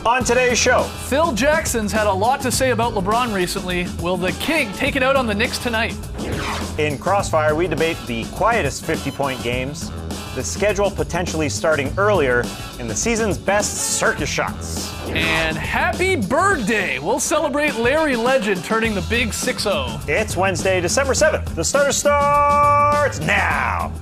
On today's show, Phil Jackson's had a lot to say about LeBron recently. Will the King take it out on the Knicks tonight? in Crossfire, we debate the quietest 50-point games, the schedule potentially starting earlier, and the season's best circus shots. And happy birthday! We'll celebrate Larry Legend turning the big 6-0. It's Wednesday, December 7th. The starter starts now.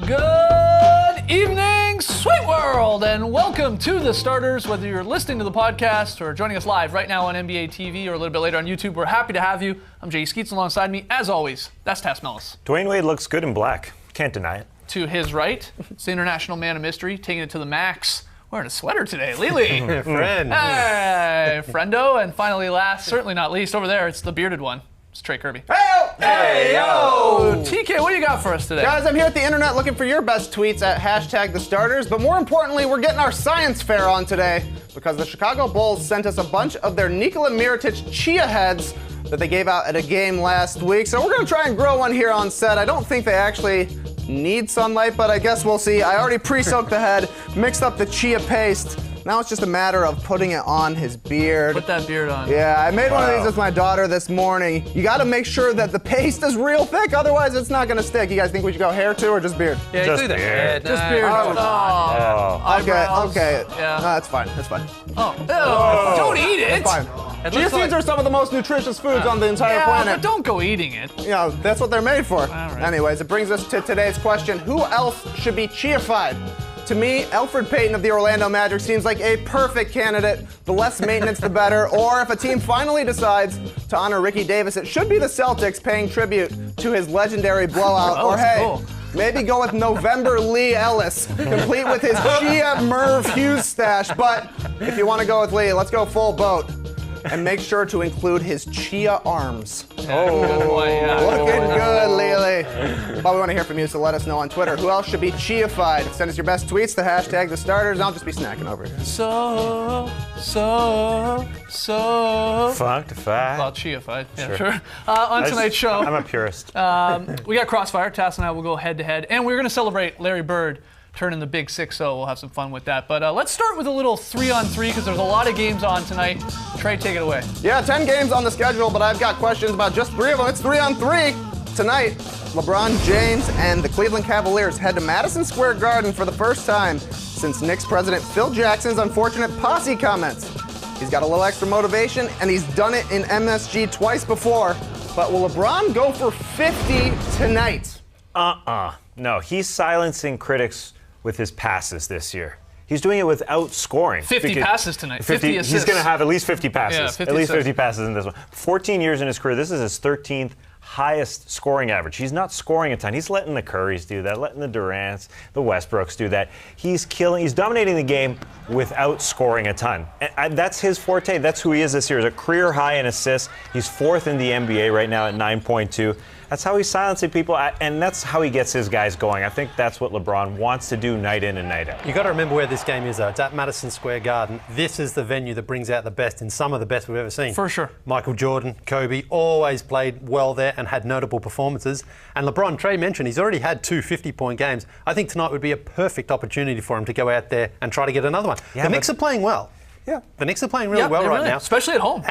Good evening, Sweet World, and welcome to The Starters. Whether you're listening to the podcast or joining us live right now on NBA TV or a little bit later on YouTube, we're happy to have you. I'm Jay Skeets. Alongside me, as always, that's Tass Mellis. Dwayne Wade looks good in black. Can't deny it. To his right, it's the international man of mystery, taking it to the max. Wearing a sweater today, Lily. Friend. Hey, friendo. And finally, last, certainly not least, over there, it's the bearded one. It's Trey Kirby. Hey, yo! TK, what do you got for us today? Guys, I'm here at the internet looking for your best tweets at #TheStarters, but more importantly, we're getting our science fair on today because the Chicago Bulls sent us a bunch of their Nikola Mirotic chia heads that they gave out at a game last week. So we're gonna try and grow one here on set. I don't think they actually need sunlight, but I guess we'll see. I already pre-soaked the head, mixed up the chia paste. Now it's just a matter of putting it on his beard. Put that beard on. Yeah, I made one of these with my daughter this morning. You gotta make sure that the paste is real thick, otherwise it's not gonna stick. You guys think we should go hair too, or just beard? Yeah, Just do that. beard. Just beard. Okay, okay. Yeah. No, that's fine, that's fine. Oh, don't eat it. Fine. Chia seeds are some of the most nutritious foods on the entire Yeah, planet. but don't go eating it. You know, that's what they're made for. right. Anyways, it brings us to today's question. Who else should be chia-fied? To me, Elfrid Payton of the Orlando Magic seems like a perfect candidate. The less maintenance, the better. Or if a team finally decides to honor Ricky Davis, it should be the Celtics paying tribute to his legendary blowout. Oh, or hey, cool. maybe go with November Lee Ellis, complete with his Chia Merv Hughes stash. But if you want to go with Lee, let's go full boat. And make sure to include his chia arms. Good boy, yeah. Looking good, Lily. Well, we want to hear from you, so let us know on Twitter. Who else should be chia-fied? Send us your best tweets to #TheStarters, and I'll just be snacking over here. So Functified. well, chia-fied. Yeah, sure. On tonight's show, I'm a purist. we got Crossfire. Tass and I will go head-to-head, and we're going to celebrate Larry Bird turning the big 6-0. We'll have some fun with that. But let's start with a little 3-on-3 because there's a lot of games on tonight. Trey, take it away. Yeah, 10 games on the schedule, but I've got questions about just 3 of them. It's 3-on-3. Tonight, LeBron James and the Cleveland Cavaliers head to Madison Square Garden for the first time since Knicks president Phil Jackson's unfortunate posse comments. He's got a little extra motivation, and he's done it in MSG twice before. But will LeBron go for 50 tonight? No, he's silencing critics with his passes this year. He's doing it without scoring. 50 passes tonight. 50 assists. He's going to have at least 50 passes. Yeah, 50 at least assists. 50 passes in this one. 14 years in his career. This is his 13th highest scoring average. He's not scoring a ton. He's letting the Currys do that, letting the Durants, the Westbrooks do that. He's dominating the game without scoring a ton. And that's his forte. That's who he is this year. He's a career high in assists. He's 4th in the NBA right now at 9.2. That's how he's silencing people, and that's how he gets his guys going. I think that's what LeBron wants to do night in and night out. You got to remember where this game is, though. It's at Madison Square Garden. This is the venue that brings out the best, and some of the best we've ever seen. For sure. Michael Jordan, Kobe, always played well there and had notable performances. And LeBron, Trey mentioned, he's already had 2 50-point games. I think tonight would be a perfect opportunity for him to go out there and try to get another one. Yeah, the Knicks are playing well. Yeah. The Knicks are playing really well they right really, now. especially at home.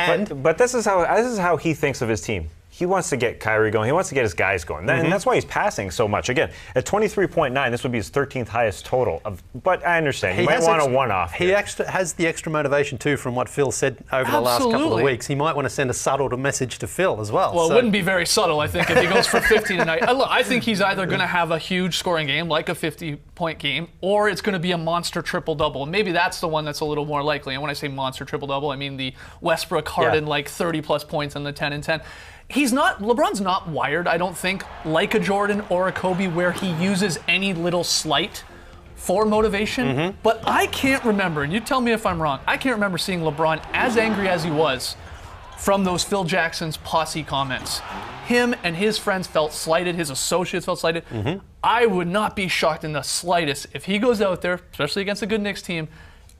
But this is how he thinks of his team. He wants to get Kyrie going. He wants to get his guys going. And that's why he's passing so much. Again, at 23.9, this would be his 13th highest total. But I understand. He might want a one-off. He has the extra motivation, too, from what Phil said over the last couple of Absolutely. weeks. He might want to send a subtle message to Phil as well. Well, So- it wouldn't be very subtle, I think, if he goes for 50 tonight. Look, I think he's either going to have a huge scoring game, like a 50-point game, or it's going to be a monster triple-double. And maybe that's the one that's a little more likely. And when I say monster triple-double, I mean the Westbrook Harden, like 30-plus points in the 10 and 10. LeBron's not wired, I don't think, like a Jordan or a Kobe, where he uses any little slight for motivation. But I can't remember, and you tell me if I'm wrong, I can't remember seeing LeBron as angry as he was from those Phil Jackson's posse comments. Him and his friends felt slighted, his associates felt slighted. I would not be shocked in the slightest if he goes out there, especially against a good Knicks team,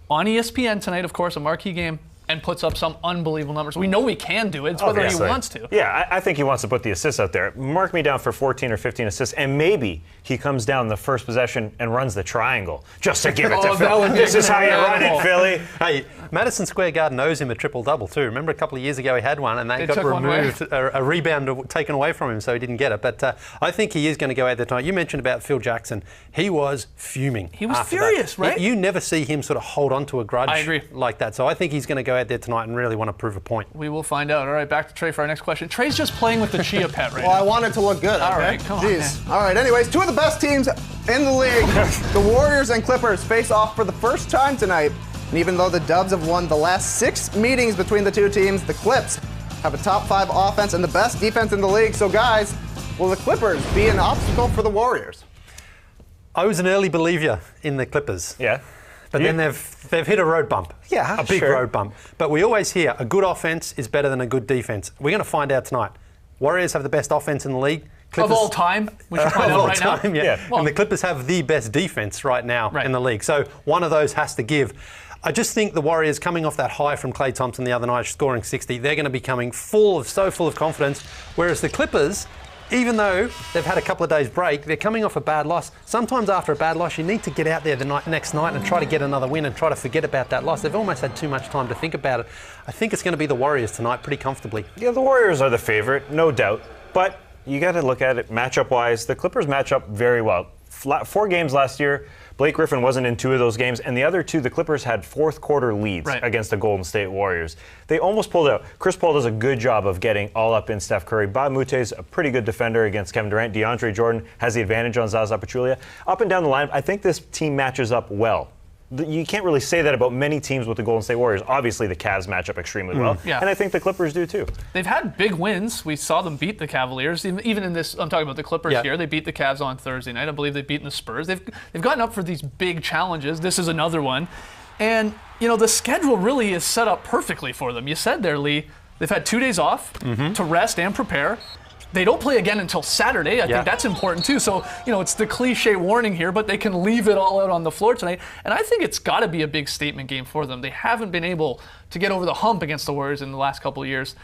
on ESPN tonight, of course, a marquee game, and puts up some unbelievable numbers. We know he can do it. It's whether he wants to. Yeah, I think he wants to put the assists out there. Mark me down for 14 or 15 assists, and maybe he comes down the first possession and runs the triangle just to give it to Philly. This is how you run it, Philly. Hey, Madison Square Garden owes him a triple-double too. Remember a couple of years ago he had one, and they got removed, a rebound taken away from him, so he didn't get it. But I think he is going to go out there tonight. You mentioned about Phil Jackson. He was fuming. He was furious, right? You never see him sort of hold on to a grudge I agree. like that. So I think he's going to go out there tonight and really want to prove a point. We will find out. All right, back to Trey for our next question. Trey's just playing with the Chia Pet right now. Well, I want it to look good. All okay? right, come on, Jeez. All right, anyways, two of the best teams in the league, the Warriors and Clippers, face off for the first time tonight. And even though the Dubs have won the last 6 meetings between the two teams, the Clips have a top 5 offense and the best defense in the league. So, guys, will the Clippers be an obstacle for the Warriors? I was an early believer in the Clippers. Yeah. But then they've hit a road bump. Yeah, a big road bump. But we always hear a good offense is better than a good defense. We're going to find out tonight. Warriors have the best offense in the league. Clippers, of all time? We should find out right now. Yeah. Well, and the Clippers have the best defense right now in the league. So one of those has to give. I just think the Warriors, coming off that high from Klay Thompson the other night, scoring 60, they're going to be coming so full of confidence. Whereas the Clippers, even though they've had a couple of days break, they're coming off a bad loss. Sometimes after a bad loss, you need to get out there the next night and try to get another win and try to forget about that loss. They've almost had too much time to think about it. I think it's going to be the Warriors tonight pretty comfortably. Yeah, the Warriors are the favorite, no doubt. But you got to look at it matchup-wise. The Clippers match up very well. 4 games last year, Blake Griffin wasn't in 2 of those games, and the other 2, the Clippers had fourth-quarter leads against the Golden State Warriors. They almost pulled out. Chris Paul does a good job of getting all up in Steph Curry. Bob Moute's a pretty good defender against Kevin Durant. DeAndre Jordan has the advantage on Zaza Pachulia. Up and down the line, I think this team matches up well. You can't really say that about many teams with the Golden State Warriors. Obviously, the Cavs match up extremely well, and I think the Clippers do too. They've had big wins. We saw them beat the Cavaliers. Even in this, I'm talking about the Clippers here. They beat the Cavs on Thursday night. I believe they've beaten the Spurs. They've gotten up for these big challenges. This is another one. And, you know, the schedule really is set up perfectly for them. You said there, Lee, they've had 2 days off to rest and prepare. They don't play again until Saturday. I think that's important too. So, you know, it's the cliche warning here, but they can leave it all out on the floor tonight. And I think it's got to be a big statement game for them. They haven't been able to get over the hump against the Warriors in the last couple of years.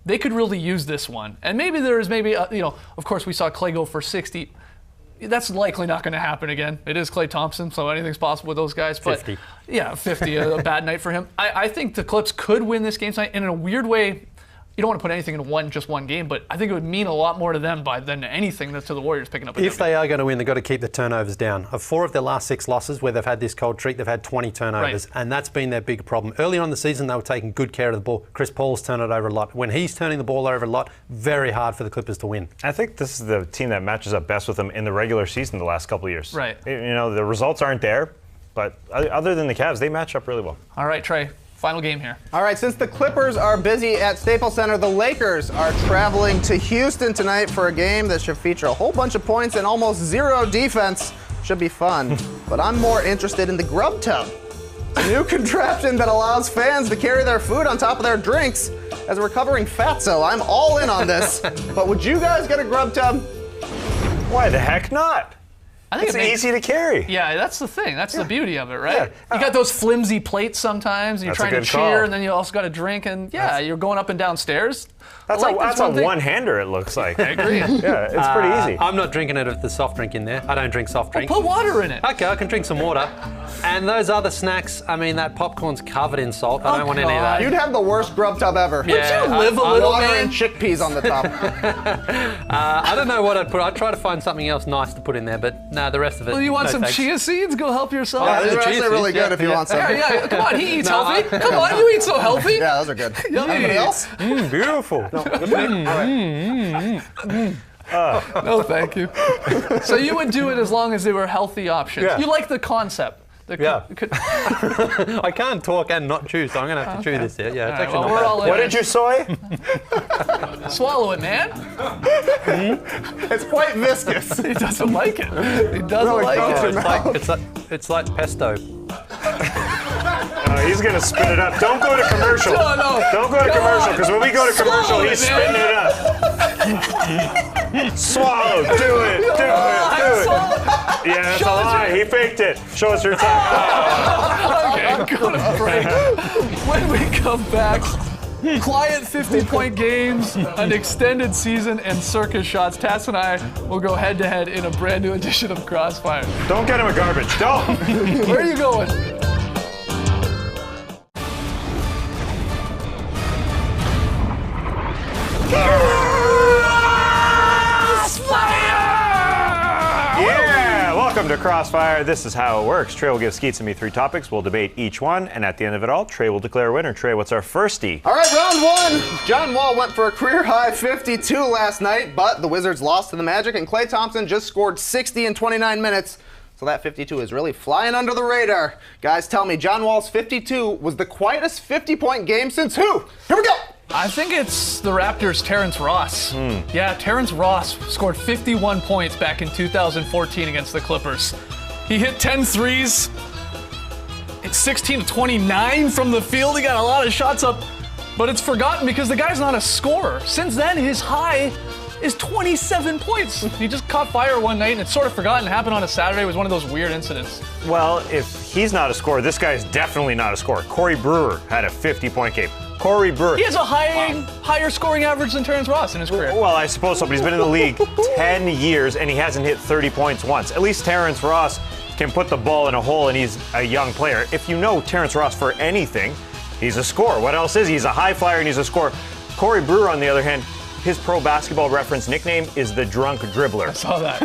They could really use this one. And maybe there's you know, of course we saw Klay go for 60. That's likely not going to happen again. It is Klay Thompson, so anything's possible with those guys. But 50. Yeah, 50, a bad night for him. I think the Clips could win this game tonight. And in a weird way, you don't want to put anything in just one game, but I think it would mean a lot more to them than anything that's to the Warriors picking up a If they are going to win, they've got to keep the turnovers down. Of 4 of their last 6 losses where they've had this cold streak, they've had 20 turnovers, and that's been their big problem. Early on in the season, they were taking good care of the ball. Chris Paul's turned it over a lot. When he's turning the ball over a lot, very hard for the Clippers to win. I think this is the team that matches up best with them in the regular season the last couple of years. Right. You know, the results aren't there, but other than the Cavs, they match up really well. All right, Trey. Final game here. All right, since the Clippers are busy at Staples Center, the Lakers are traveling to Houston tonight for a game that should feature a whole bunch of points and almost 0 defense. Should be fun. But I'm more interested in the Grub Tub, a new contraption that allows fans to carry their food on top of their drinks as a recovering fatso. I'm all in on this. But would you guys get a Grub Tub? Why the heck not? I think it's easy to carry. Yeah, that's the thing. That's the beauty of it, right? Yeah. You got those flimsy plates sometimes, and you're trying to cheer, and then you also got to drink, and you're going up and down stairs. That's a one-hander, it looks like. I agree. Yeah, it's pretty easy. I'm not drinking it with the soft drink in there. I don't drink soft drink. Well, put water in it. Okay, I can drink some water. And those other snacks, I mean, that popcorn's covered in salt. I don't want any of that. You'd have the worst Grub Tub ever. Yeah, would you live a little, water man? and chickpeas on the top. I don't know what I'd put. I'd try to find something else nice to put in there, but no, the rest of it. Well, you want no some thanks. chia seeds? Go help yourself. Yeah, these are actually really good if you want some. Yeah, come on, he eats healthy. Come on, you eat so healthy. Yeah, those are good. Yummy. Anybody else? Beautiful. No, thank you. So you would do it as long as they were healthy options. Yeah. You like the concept. I can't talk and not chew, so I'm going to have to chew this here. Yeah, it's actually we're all in. What did you soy? Swallow it, man. It's quite viscous. He doesn't like it. He doesn't like it. It's like pesto. He's going to spit it up. Don't go to commercial. No. Don't go to commercial, because when we go to commercial, he's spitting it up. Swallow. Do it. Yeah, that's a lie. He faked it. Show us your time. Okay, go to break. When we come back, quiet 50-point games, an extended season, and circus shots. Tass and I will go head-to-head in a brand new edition of Crossfire. Don't get him a garbage. Don't. Where are you going? Yeah! Welcome to Crossfire. This is how it works. Trey will give Skeets and me 3 topics. We'll debate each one, and at the end of it all, Trey will declare a winner. Trey, what's our firstie? All right, round 1. John Wall went for a career-high 52 last night, but the Wizards lost to the Magic, and Klay Thompson just scored 60 in 29 minutes. So that 52 is really flying under the radar. Guys, tell me, John Wall's 52 was the quietest 50-point game since who? Here we go! I think it's the Raptors' Terrence Ross. Yeah, Terrence Ross scored 51 points back in 2014 against the Clippers. He hit 10 threes. It's 16 to 29 from the field. He got a lot of shots up, but it's forgotten because the guy's not a scorer. Since then, his high is 27 points. He just caught fire one night, and it's sort of forgotten. It happened on a Saturday. It was one of those weird incidents. Well, if he's not a scorer, this guy's definitely not a scorer. Corey Brewer had a 50-point game. Corey Brewer. He has a higher scoring average than Terrence Ross in his career. Well, I suppose so, but he's been in the league 10 years, and he hasn't hit 30 points once. At least Terrence Ross can put the ball in a hole, and he's a young player. If you know Terrence Ross for anything, he's a scorer. What else is he? He's a high flyer, and he's a scorer. Corey Brewer, on the other hand, his Pro Basketball Reference nickname is the Drunk Dribbler. I saw that.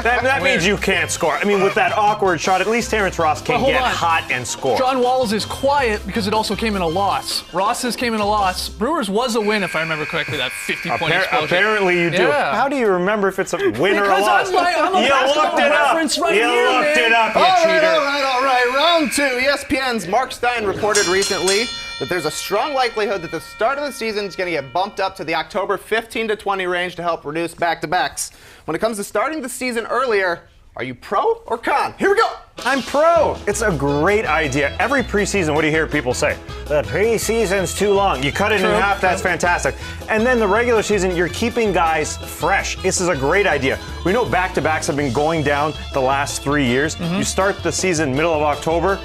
That means you can't score. I mean, with that awkward shot, at least Terrence Ross can get on. hot and score. John Wall's is quiet because it also came in a loss. Ross's came in a loss. Brewers was a win, if I remember correctly, that 50-point explosion. Apparently you do. Yeah. How do you remember if it's a win or a loss? Because I'm a basketball reference right here, man. You looked it up, you cheater. All right. Round 2. ESPN's Mark Stein reported recently that there's a strong likelihood that the start of the season is going to get bumped up to the October 15 to 20 range to help reduce back-to-backs. When it comes to starting the season earlier, are you pro or con? Here we go. I'm pro. It's a great idea. Every preseason, what do you hear people say? The preseason's too long. You cut it in half, that's fantastic. And then the regular season, you're keeping guys fresh. This is a great idea. We know back-to-backs have been going down the last 3 years. You start the season middle of October,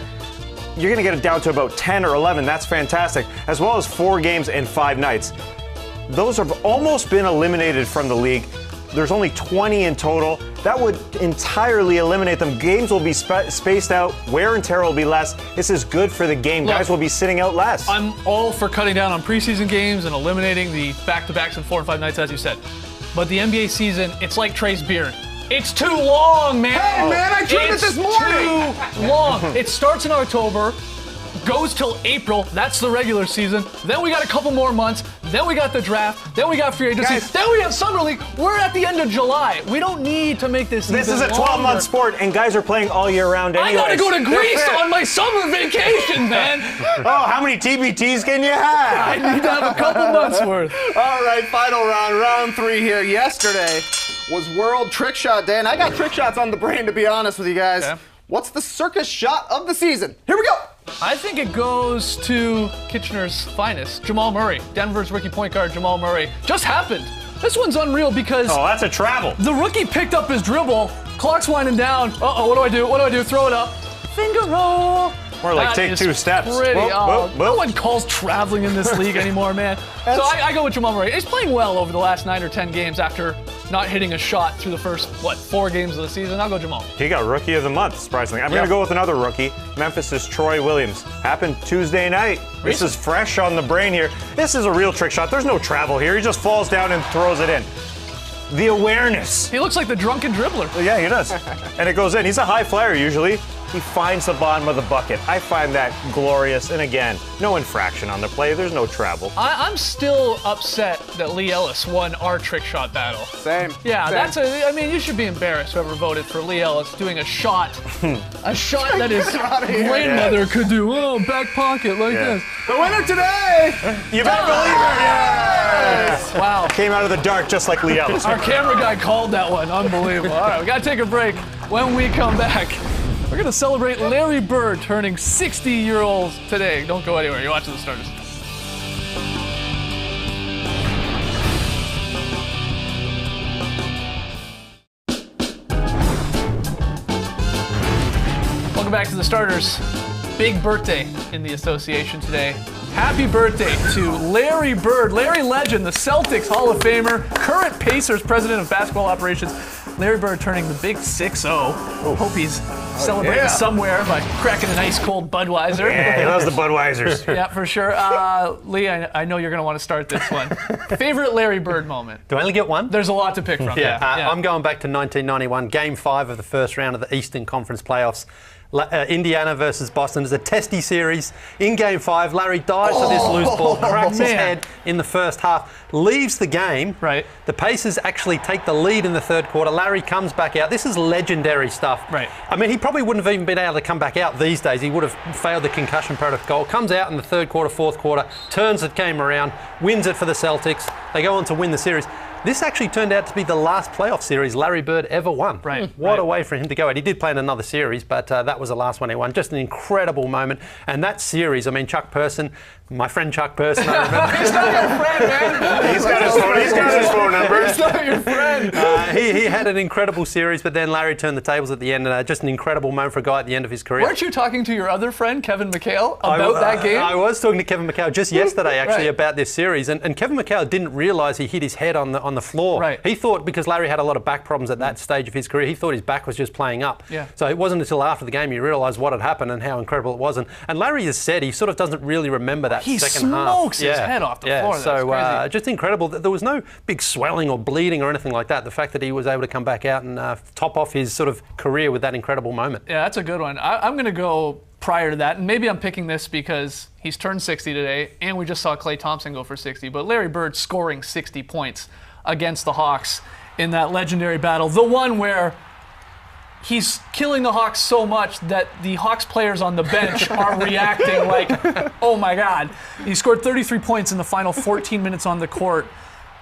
you're going to get it down to about 10 or 11. That's fantastic. As well as 4 games and 5 nights. Those have almost been eliminated from the league. There's only 20 in total. That would entirely eliminate them. Games will be spaced out. Wear and tear will be less. This is good for the game. Guys will be sitting out less. I'm all for cutting down on preseason games and eliminating the back-to-backs and 4 and 5 nights, as you said. But the NBA season, it's like Trey's beard. It's too long, man. Hey, man, I tried it this morning. It's too long. It starts in October, goes till April. That's the regular season. Then we got a couple more months. Then we got the draft. Then we got free agency. Guys. Then we have summer league. We're at the end of July. We don't need to make this. This even is a 12-month longer. sport, and guys are playing all year round anyway. I gotta go to Greece on my summer vacation, man. Oh, how many TBTs can you have? I need to have a couple months worth. All right, final round, round 3 here. Yesterday was World Trick Shot Day, and I got trick shots on the brain, to be honest with you guys. Okay. What's the circus shot of the season? Here we go. I think it goes to Kitchener's finest, Jamal Murray. Denver's rookie point guard, Jamal Murray. Just happened. This one's unreal because Oh, that's a travel. the rookie picked up his dribble, clock's winding down. Uh-oh, what do I do? What do I do? Throw it up. Finger roll. More like That take is 2 steps. Pretty, Whoop, whoop, whoop. No one calls traveling in this league anymore, man. So I go with Jamal Murray. He's playing well over the last 9 or 10 games after not hitting a shot through the first, 4 games of the season. I'll go Jamal. He got Rookie of the Month, surprisingly. I'm going to go with another rookie. Memphis' Troy Williams. Happened Tuesday night. This is fresh on the brain here. This is a real trick shot. There's no travel here. He just falls down and throws it in. The awareness. He looks like the drunken dribbler. Yeah, he does. And it goes in. He's a high flyer usually. He finds the bottom of the bucket. I find that glorious. And again, no infraction on the play. There's no travel. I'm still upset that Lee Ellis won our trick shot battle. Same. Yeah, Same. you should be embarrassed whoever voted for Lee Ellis doing a shot that his grandmother could do. Oh, back pocket like this. The winner today. You better believe it. Yes. Wow. Came out of the dark just like Lee Ellis. Our camera guy called that one. Unbelievable. All right, we got to take a break. When we come back, we're going to celebrate Larry Bird turning 60-year-olds today. Don't go anywhere. You're watching The Starters. Welcome back to the starters. Big birthday in the association today. Happy birthday to Larry Bird, Larry Legend, the Celtics Hall of Famer, current Pacers president of basketball operations. Larry Bird turning the big 6-0. Hope he's celebrating somewhere by cracking an ice cold Budweiser. Yeah, he loves the Budweisers. Yeah, for sure. Lee, I know you're going to want to start this one. Favorite Larry Bird moment? Do I only get one? There's a lot to pick from. I'm going back to 1991, Game 5 of the first round of the Eastern Conference playoffs. Indiana versus Boston. It's a testy series. In Game 5, Larry dives for this loose ball, cracks his head in the first half, leaves the game. Right. The Pacers actually take the lead in the third quarter. Larry comes back out. This is legendary stuff. Right. I mean, he probably wouldn't have even been able to come back out these days. He would have failed the concussion protocol. Comes out in the third quarter, fourth quarter, turns the game around, wins it for the Celtics. They go on to win the series. This actually turned out to be the last playoff series Larry Bird ever won. Right. What a way for him to go out. He did play in another series, but that was the last one he won. Just an incredible moment. And that series, I mean, Chuck Person, my friend Chuck Person, I remember. He's not your friend, man. He's got his phone number. He's not your friend. He had an incredible series, but then Larry turned the tables at the end, and just an incredible moment for a guy at the end of his career. Weren't you talking to your other friend, Kevin McHale, about that game? I was talking to Kevin McHale just yesterday, actually, about this series, and Kevin McHale didn't realise he hit his head on the floor. Right. He thought, because Larry had a lot of back problems at that stage of his career, he thought his back was just playing up. Yeah. So it wasn't until after the game he realised what had happened and how incredible it was. And Larry has said he sort of doesn't really remember that second half. He smokes his head off the floor. That's crazy. Just incredible. There was no big swelling or bleeding or anything like that. The fact that he was able to come back out and top off his sort of career with that incredible moment. Yeah, that's a good one. I'm going to go prior to that, and maybe I'm picking this because he's turned 60 today, and we just saw Klay Thompson go for 60, but Larry Bird scoring 60 points against the Hawks in that legendary battle. The one where he's killing the Hawks so much that the Hawks players on the bench are reacting like, oh my God. He scored 33 points in the final 14 minutes on the court,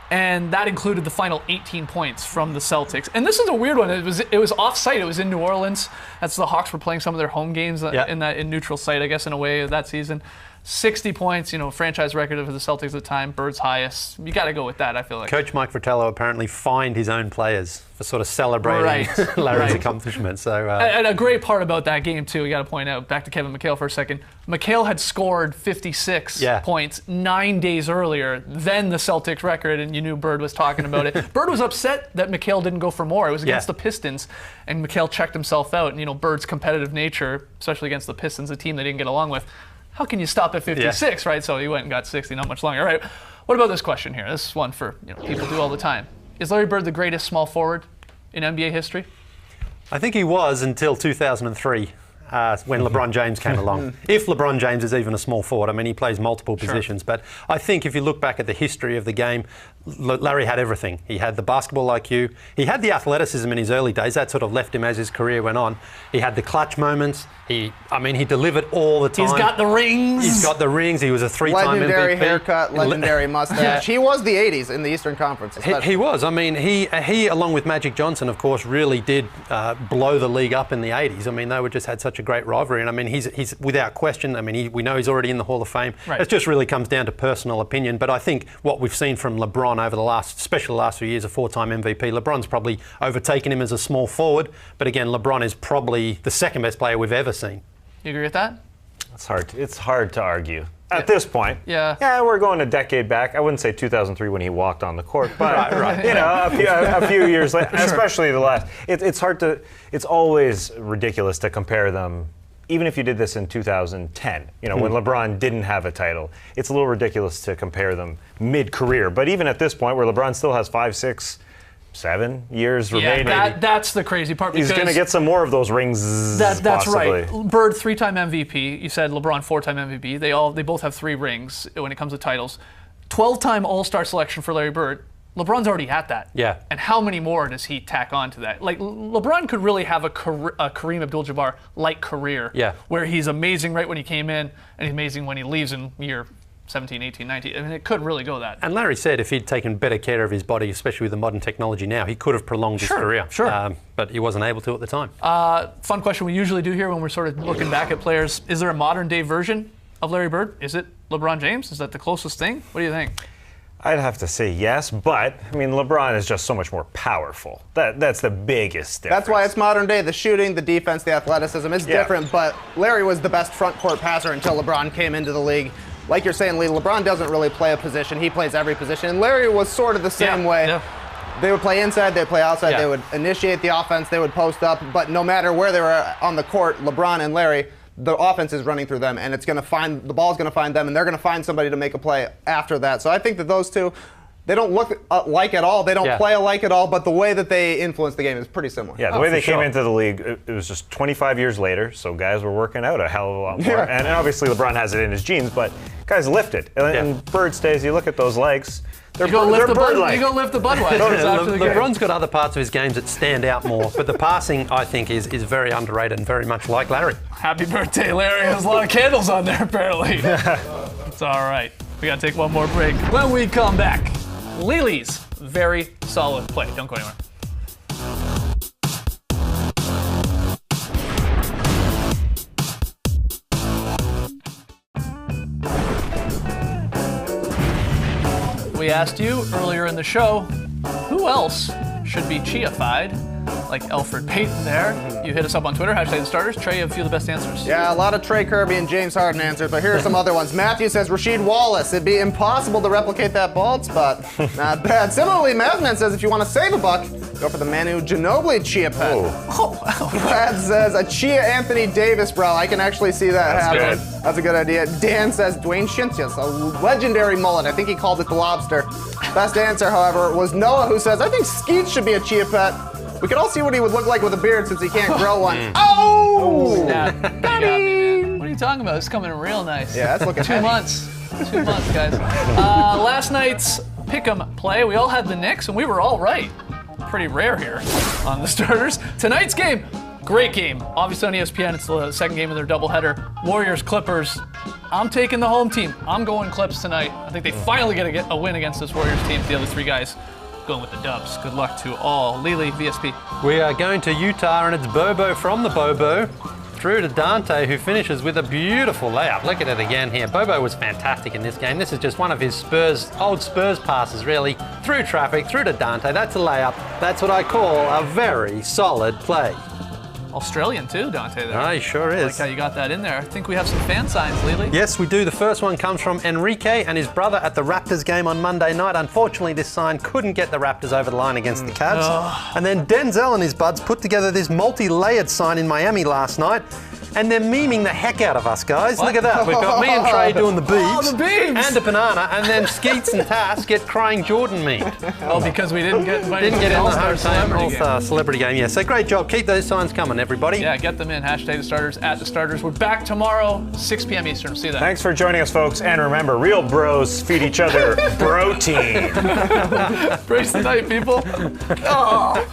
and that included the final 18 points from the Celtics. And this is a weird one. It was off-site. It was in New Orleans. That's the Hawks were playing some of their home games in neutral site, I guess, in a way, that season. 60 points, franchise record of the Celtics at the time, Bird's highest. You got to go with that, I feel like. Coach Mike Fratello apparently fined his own players for sort of celebrating Larry's accomplishments. So, and a great part about that game, too, we got to point out, back to Kevin McHale for a second. McHale had scored 56 points 9 days earlier than the Celtics record, and you knew Bird was talking about it. Bird was upset that McHale didn't go for more. It was against the Pistons, and McHale checked himself out. And, Bird's competitive nature, especially against the Pistons, a team they didn't get along with, how can you stop at 56, right? So he went and got 60, not much longer. All right, what about this question here? This is one for people do all the time. Is Larry Bird the greatest small forward in NBA history? I think he was until 2003. When LeBron James came along. If LeBron James is even a small forward, I mean, he plays multiple positions. But I think if you look back at the history of the game, Larry had everything. He had the basketball IQ. He had the athleticism in his early days. That sort of left him as his career went on. He had the clutch moments. He delivered all the time. He's got the rings. He's got the rings. He was a three-time MVP. Legendary haircut, legendary mustache. He was the 80s in the Eastern Conference. He was. I mean, he along with Magic Johnson, of course, really did blow the league up in the 80s. I mean, they just had such a great rivalry. And I mean, he's without question. I mean, we know he's already in the Hall of Fame. Right. It just really comes down to personal opinion. But I think what we've seen from LeBron over especially the last few years, a 4-time MVP, LeBron's probably overtaken him as a small forward. But again, LeBron is probably the second best player we've ever seen. You agree with that? It's hard to argue. At this point, we're going a decade back. I wouldn't say 2003 when he walked on the court, but a few years later, especially the last. It's always ridiculous to compare them. Even if you did this in 2010, when LeBron didn't have a title, it's a little ridiculous to compare them mid-career. But even at this point, where LeBron still has 5, 6, 7 years remaining, that's the crazy part. He's going to get some more of those rings. That's possibly. right. Bird 3-time MVP. You said LeBron 4-time MVP. They both have 3 rings when it comes to titles. 12-time All-Star selection for Larry Bird. LeBron's already at that. Yeah. And how many more does he tack on to that? Like, LeBron could really have a Kareem Abdul-Jabbar-like career. Yeah. Where he's amazing right when he came in, and he's amazing when he leaves in year 17, 18, 19. I mean, it could really go that. And Larry said if he'd taken better care of his body, especially with the modern technology now, he could have prolonged his career. Sure. But he wasn't able to at the time. Fun question we usually do here when we're sort of looking back at players. Is there a modern-day version of Larry Bird? Is it LeBron James? Is that the closest thing? What do you think? I'd have to say yes, but I mean LeBron is just so much more powerful. That's the biggest difference. That's why it's modern day. The shooting, the defense, the athleticism is different, but Larry was the best front court passer until LeBron came into the league. Like you're saying, Lee, LeBron doesn't really play a position. He plays every position. And Larry was sort of the same way. Yeah. They would play inside, they'd play outside, they would initiate the offense, they would post up, but no matter where they were on the court, LeBron and Larry, the offense is running through them, and it's going to find the ball's going to find them, and they're going to find somebody to make a play after that. So I think that those two, they don't look alike at all. They don't play alike at all, but the way that they influence the game is pretty similar. Yeah, the way they came into the league, it was just 25 years later, so guys were working out a hell of a lot more. And obviously LeBron has it in his genes, but guys lifted. And Bird stays, you look at those legs, they're bird-like. You go lift the Budweiser. LeBron's got other parts of his games that stand out more, but the passing, I think, is very underrated and very much like Larry. Happy birthday, Larry. There's a lot of candles on there, apparently. It's all right. We got to take one more break. When we come back, Lily's very solid play. Don't go anywhere. We asked you earlier in the show, who else should be Chia-fied? Like Elfrid Payton there. You hit us up on Twitter, #TheStarters. Trey, you have a few of the best answers. Yeah, a lot of Trey Kirby and James Harden answers, but here are some other ones. Matthew says Rasheed Wallace. It'd be impossible to replicate that bald spot. Not bad. Similarly, Mazman says if you want to save a buck, go for the Manu Ginobili Chia pet. Oh, wow. Brad says a Chia Anthony Davis, bro. I can actually see that happen. Good. That's a good idea. Dan says Dwayne Shintius, a legendary mullet. I think he called it the lobster. Best answer, however, was Noah, who says, I think Skeet should be a Chia pet. We can all see what he would look like with a beard since he can't grow one. Oh! Snap. Got me, man. What are you talking about? It's coming real nice. Yeah, that's looking 2 months. 2 months, guys. Last night's pick'em play, we all had the Knicks, and we were all right. Pretty rare here on the starters. Tonight's game, great game. Obviously on ESPN, it's the second game of their doubleheader. Warriors-Clippers. I'm taking the home team. I'm going Clips tonight. I think they finally get a win against this Warriors team. The other three guys going with the dubs. Good luck to all. Lily, VSP. We are going to Utah, and it's Bobo from the Bobo through to Dante, who finishes with a beautiful layup. Look at it again here. Bobo was fantastic in this game. This is just one of his old Spurs passes, really. Through traffic, through to Dante. That's a layup. That's what I call a very solid play. Australian too, Dante, there. Oh, he sure is. I like how you got that in there. I think we have some fan signs, Lily. Yes, we do. The first one comes from Enrique and his brother at the Raptors game on Monday night. Unfortunately, this sign couldn't get the Raptors over the line against the Cavs. And then Denzel and his buds put together this multi-layered sign in Miami last night. And they're memeing the heck out of us, guys. What? Look at that. We've got me and Trey doing the beeps. Oh, the beeps! And a banana. And then Skeets and Tass get crying Jordan memed. Oh, because we didn't get invited Didn't get to the in the All-Star Celebrity Game. Celebrity Game, yeah. So great job. Keep those signs coming, everybody. Yeah, get them in. #TheStarters, @TheStarters. We're back tomorrow, 6 p.m. Eastern. See you then. Thanks for joining us, folks. And remember, real bros feed each other protein. Brace the night, people. Oh.